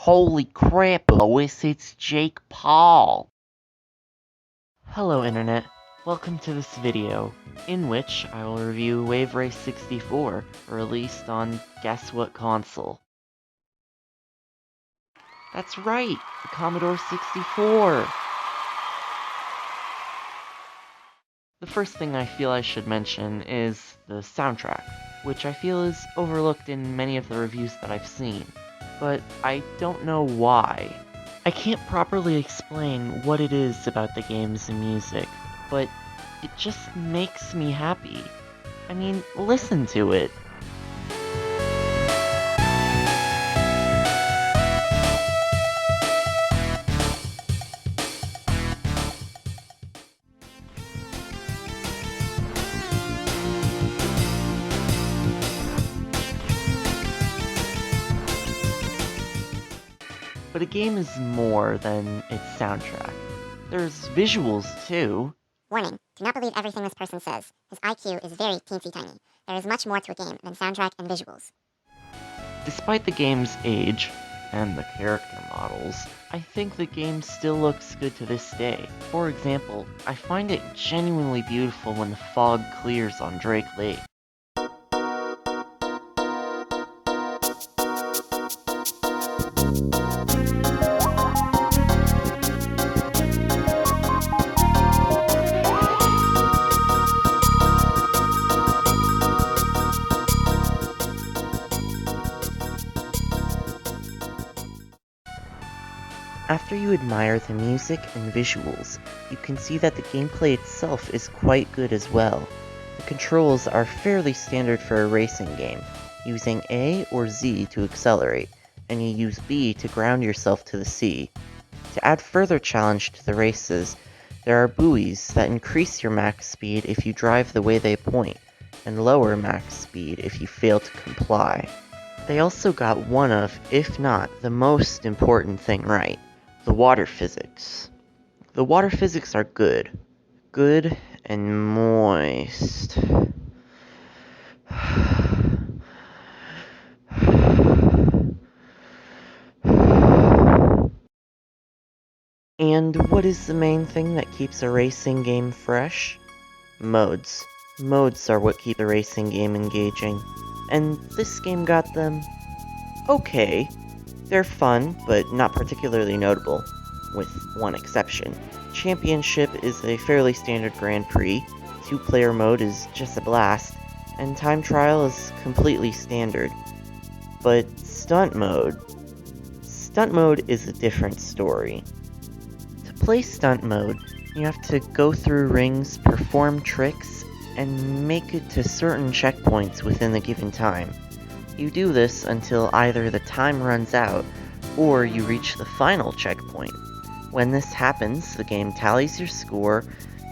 Holy crap, Lois, it's Jake Paul! Hello Internet, welcome to this video, in which I will review Wave Race 64, released on guess what console? That's right, the Commodore 64! The first thing I feel I should mention is the soundtrack, which I feel is overlooked in many of the reviews that I've seen, but I don't know why. I can't properly explain what it is about the game's music, but it just makes me happy. I mean, listen to it. But a game is more than its soundtrack. There's visuals too. Warning, do not believe everything this person says. His IQ is very teensy tiny. There is much more to a game than soundtrack and visuals. Despite the game's age, and the character models, I think the game still looks good to this day. For example, I find it genuinely beautiful when the fog clears on Drake Lake. After you admire the music and visuals, you can see that the gameplay itself is quite good as well. The controls are fairly standard for a racing game, using A or Z to accelerate, and you use B to ground yourself to the C. To add further challenge to the races, there are buoys that increase your max speed if you drive the way they point, and lower max speed if you fail to comply. They also got one of, if not the most important thing right. The water physics. The water physics are good. Good and moist. And what is the main thing that keeps a racing game fresh? Modes. Modes are what keep a racing game engaging. And this game got them. Okay. They're fun, but not particularly notable, with one exception. Championship is a fairly standard Grand Prix, 2-player mode is just a blast, and time trial is completely standard. But Stunt Mode is a different story. To play Stunt Mode, you have to go through rings, perform tricks, and make it to certain checkpoints within the given time. You do this until either the time runs out, or you reach the final checkpoint. When this happens, the game tallies your score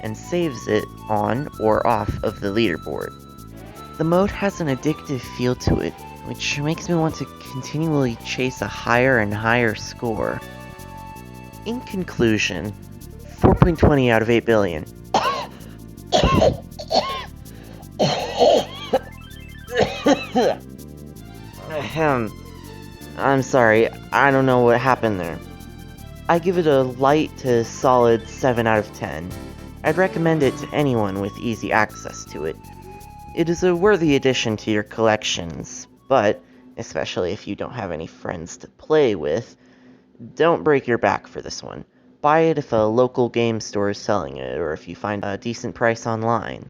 and saves it on or off of the leaderboard. The mode has an addictive feel to it, which makes me want to continually chase a higher and higher score. In conclusion, 4.20 out of 8 billion. I'm sorry, I don't know what happened there. I give it a light to solid 7 out of 10. I'd recommend it to anyone with easy access to it. It is a worthy addition to your collections, but, especially if you don't have any friends to play with, don't break your back for this one. Buy it if a local game store is selling it, or if you find a decent price online.